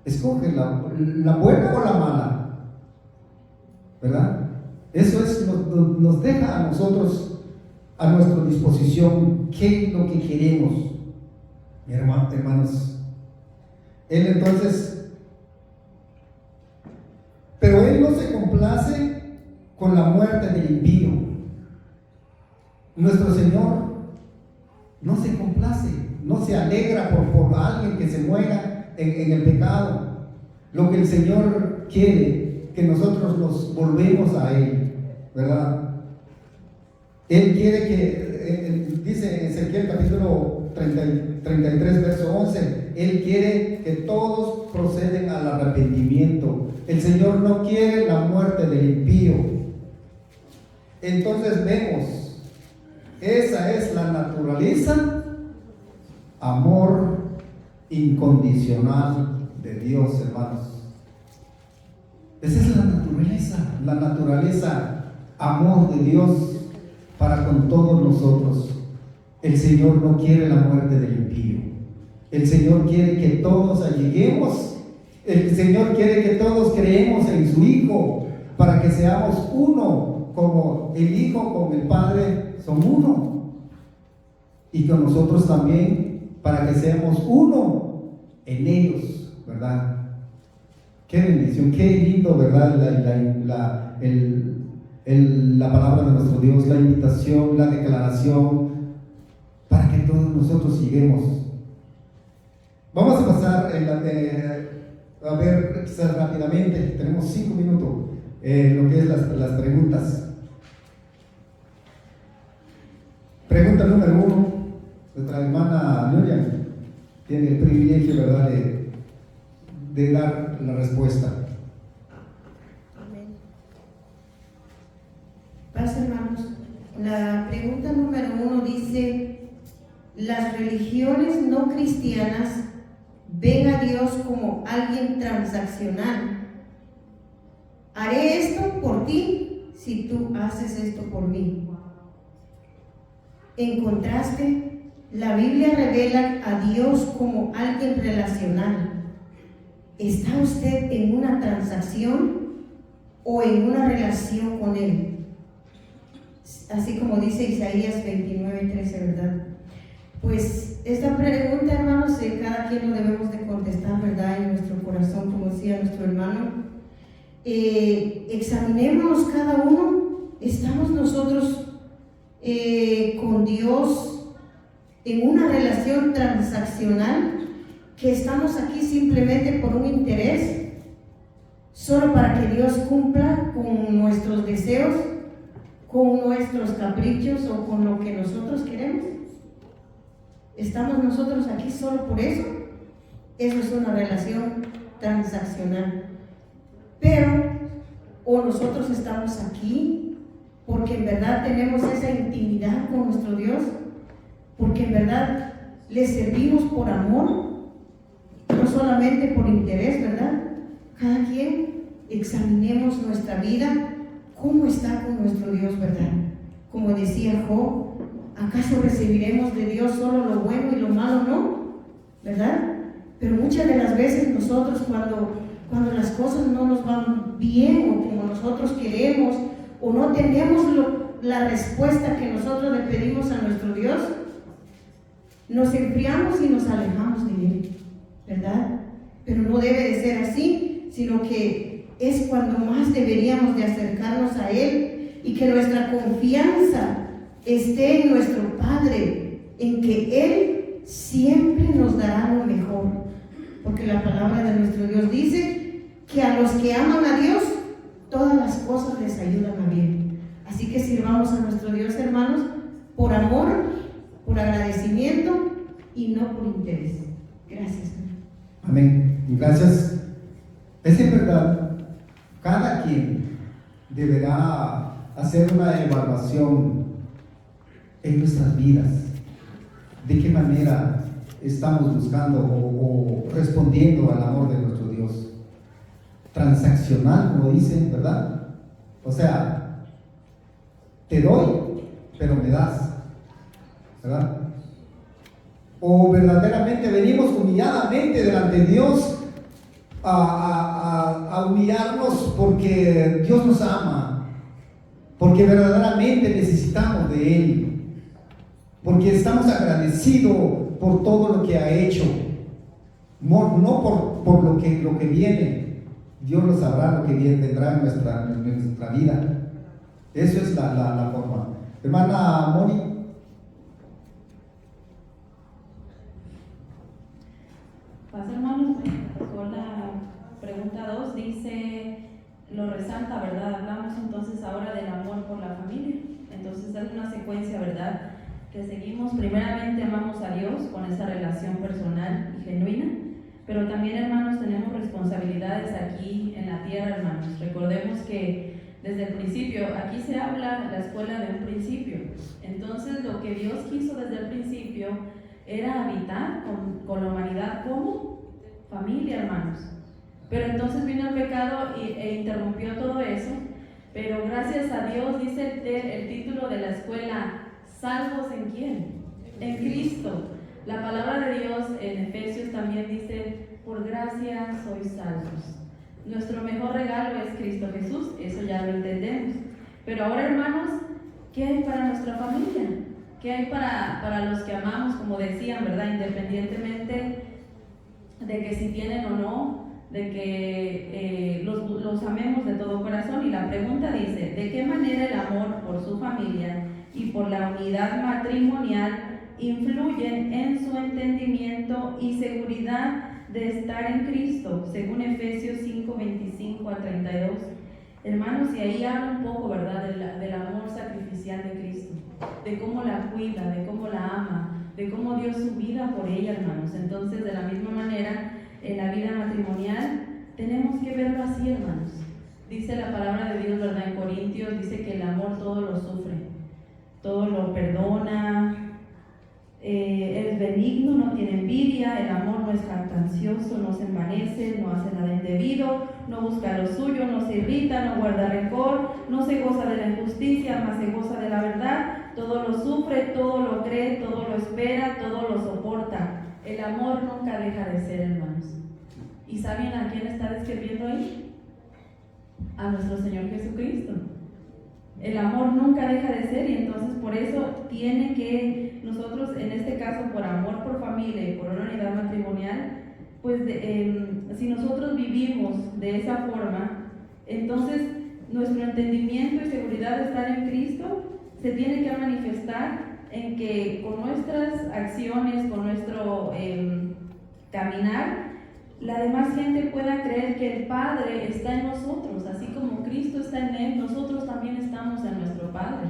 Escoge la buena o la mala, ¿verdad? Eso es, nos deja a nosotros a nuestra disposición qué es lo que queremos, hermanos. Él entonces, pero Él no se complace con la muerte del impío. Nuestro Señor no se complace, no se alegra por alguien que se muera en el pecado. Lo que el Señor quiere, que nosotros nos volvemos a Él, ¿verdad? Él quiere que, dice en Ezequiel capítulo 33, verso 11, Él quiere que todos proceden al arrepentimiento. El Señor no quiere la muerte del impío. Entonces vemos, esa es la naturaleza, amor incondicional de Dios, hermanos. Esa es la naturaleza, amor de Dios para con todos nosotros. El Señor no quiere la muerte del impío. El Señor quiere que todos alleguemos. El Señor quiere que todos creemos en su Hijo para que seamos uno, como el Hijo con el Padre son uno. Y con nosotros también, para que seamos uno en ellos, ¿verdad? Qué bendición, qué lindo, ¿verdad? La palabra de nuestro Dios, la invitación, la declaración, para que todos nosotros lleguemos. Vamos a pasar a ver quizás rápidamente, tenemos 5 minutos, lo que es las preguntas. Pregunta número 1, nuestra hermana Nuria tiene el privilegio, ¿verdad?, de dar la respuesta. Amén. Paz, hermanos. La pregunta número 1 dice: ¿las religiones no cristianas ven a Dios como alguien transaccional? Haré esto por ti si tú haces esto por mí. En contraste, la Biblia revela a Dios como alguien relacional. ¿Está usted en una transacción o en una relación con Él? Así como dice Isaías 29:13, ¿verdad? Pues esta pregunta, hermanos, cada quien lo debemos de contestar, ¿verdad? En nuestro corazón, como decía nuestro hermano. Examinémonos cada uno. ¿Estamos nosotros con Dios en una relación transaccional? que estamos aquí simplemente por un interés, solo para que Dios cumpla con nuestros deseos, con nuestros caprichos o con lo que nosotros queremos? ¿Estamos nosotros aquí solo por eso? Eso es una relación transaccional. Pero, o nosotros estamos aquí porque en verdad tenemos esa intimidad con nuestro Dios, porque en verdad le servimos por amor, no solamente por interés, ¿verdad? Cada quien examinemos nuestra vida, cómo está con nuestro Dios, ¿verdad? Como decía Job, ¿acaso recibiremos de Dios solo lo bueno y lo malo no? ¿Verdad? Pero muchas de las veces nosotros cuando las cosas no nos van bien o como nosotros queremos o no tenemos la respuesta que nosotros le pedimos a nuestro Dios, nos enfriamos y nos alejamos de Él, ¿verdad? Pero no debe de ser así, sino que es cuando más deberíamos de acercarnos a Él y que nuestra confianza esté en nuestro Padre, en que Él siempre nos dará lo mejor. Porque la palabra de nuestro Dios dice que a los que aman a Dios, todas las cosas les ayudan a bien. Así que sirvamos a nuestro Dios, hermanos, por amor, por agradecimiento y no por interés. Gracias. Amén. Y gracias. Es en verdad, cada quien deberá hacer una evaluación en nuestras vidas. ¿De qué manera estamos buscando o respondiendo al amor de nuestro Dios? Transaccional, como dicen, ¿verdad? O sea, te doy, pero me das, ¿verdad? O verdaderamente venimos humilladamente delante de Dios a humillarnos porque Dios nos ama, porque verdaderamente necesitamos de Él, porque estamos agradecidos por todo lo que ha hecho, no por lo que viene. Dios lo sabrá, lo que vendrá en nuestra vida. Eso es la forma. Hermana Moni. Paz, hermanos, con la pregunta 2 dice, lo resalta, ¿verdad? Hablamos entonces ahora del amor por la familia. Entonces es una secuencia, ¿verdad? Que seguimos, primeramente amamos a Dios con esa relación personal y genuina, pero también, hermanos, tenemos responsabilidades aquí en la tierra, hermanos. Recordemos que desde el principio, aquí se habla la escuela de un principio. Entonces lo que Dios quiso desde el principio era habitar con la humanidad como familia, hermanos. Pero entonces vino el pecado e interrumpió todo eso. Pero gracias a Dios, dice el título de la escuela, ¿salvos en quién? En Cristo. La palabra de Dios en Efesios también dice, por gracia sois salvos. Nuestro mejor regalo es Cristo Jesús, eso ya lo entendemos. Pero ahora, hermanos, ¿qué hay para nuestra familia? ¿Qué hay para los que amamos, como decían, verdad? Independientemente de que si tienen o no, de que los amemos de todo corazón. Y la pregunta dice, ¿de qué manera el amor por su familia y por la unidad matrimonial influyen en su entendimiento y seguridad de estar en Cristo? Según Efesios 5, 25 a 32. Hermanos, y ahí habla un poco, ¿verdad?, del amor sacrificial de Cristo, de cómo la cuida, de cómo la ama, de cómo dio su vida por ella, hermanos. Entonces, de la misma manera, en la vida matrimonial, tenemos que verlo así, hermanos. Dice la palabra de Dios, ¿verdad?, en Corintios, dice que el amor todo lo sufre, todo lo perdona, es benigno, no tiene envidia, el amor no es jactancioso, no se envanece, no hace nada indebido, no busca lo suyo, no se irrita, no guarda rencor, no se goza de la injusticia, mas se goza de la verdad, todo lo sufre, todo lo cree, todo lo espera, todo lo soporta. El amor nunca deja de ser, hermanos. ¿Y saben a quién está describiendo ahí? A nuestro Señor Jesucristo. El amor nunca deja de ser, y entonces por eso tiene que nosotros, en este caso por amor por familia y por una unidad matrimonial, pues si nosotros vivimos de esa forma, entonces nuestro entendimiento y seguridad de estar en Cristo se tiene que manifestar en que con nuestras acciones, con nuestro caminar, la demás gente pueda creer que el Padre está en nosotros, así como Cristo está en Él, nosotros también estamos en nuestro Padre,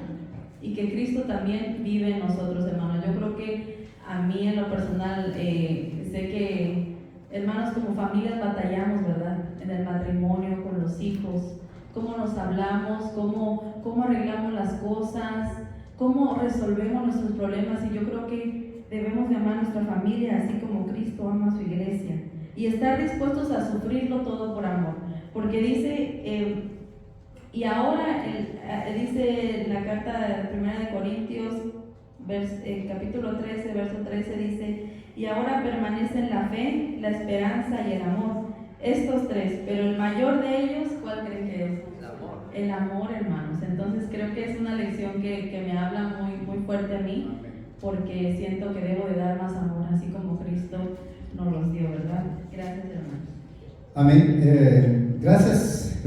y que Cristo también vive en nosotros, hermanos. Yo creo que a mí en lo personal, sé que, hermanos, como familias batallamos, ¿verdad? En el matrimonio, con los hijos, cómo nos hablamos, cómo arreglamos las cosas, cómo resolvemos nuestros problemas, y yo creo que debemos de amar a nuestra familia así como Cristo ama a su iglesia, y estar dispuestos a sufrirlo todo por amor, porque dice, y ahora, dice en la carta de 1 de Corintios, capítulo 13, verso 13, dice, y ahora permanecen la fe, la esperanza y el amor, estos tres, pero el mayor de ellos, ¿cuál creen que es? El amor, hermanos. Entonces creo que es una lección que me habla muy, muy fuerte a mí, porque siento que debo de dar más amor, así como Cristo nos los dio, ¿verdad? Gracias, hermanos. Amén. Gracias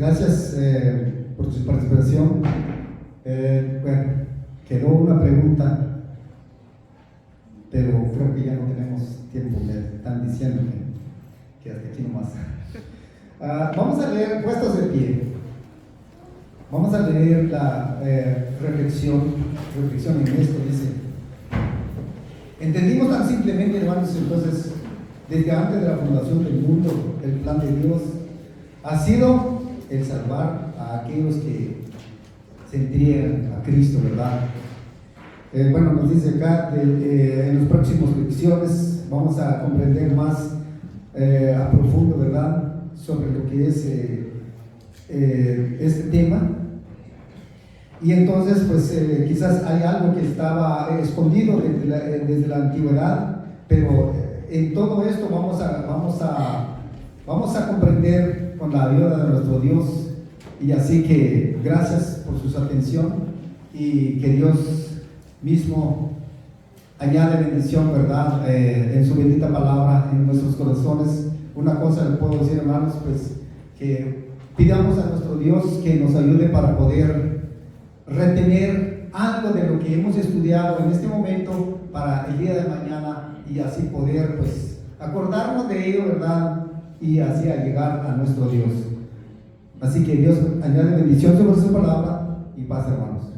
por su participación. Bueno, quedó una pregunta, pero creo que ya no tenemos tiempo. Me están diciendo que hasta aquí nomás. Vamos a leer, puestos de pie. Vamos a leer la reflexión en esto. Dice: entendimos tan simplemente, hermanos, entonces, desde antes de la fundación del mundo, el plan de Dios ha sido el salvar a aquellos que se entregan a Cristo, ¿verdad? Bueno, nos dice acá, en las próximas lecciones vamos a comprender más a profundo, ¿verdad?, sobre lo que es este tema. Y entonces, pues quizás hay algo que estaba escondido desde la antigüedad, pero en todo esto vamos a comprender con la ayuda de nuestro Dios. Y así que gracias por su atención, y que Dios mismo añade bendición, ¿verdad?, en su bendita palabra en nuestros corazones. Una cosa le puedo decir, hermanos, pues que pidamos a nuestro Dios que nos ayude para poder retener algo de lo que hemos estudiado en este momento para el día de mañana, y así poder, pues, acordarnos de ello, ¿verdad?, y así a llegar a nuestro Dios. Así que Dios añade bendición sobre su palabra, y paz, hermanos.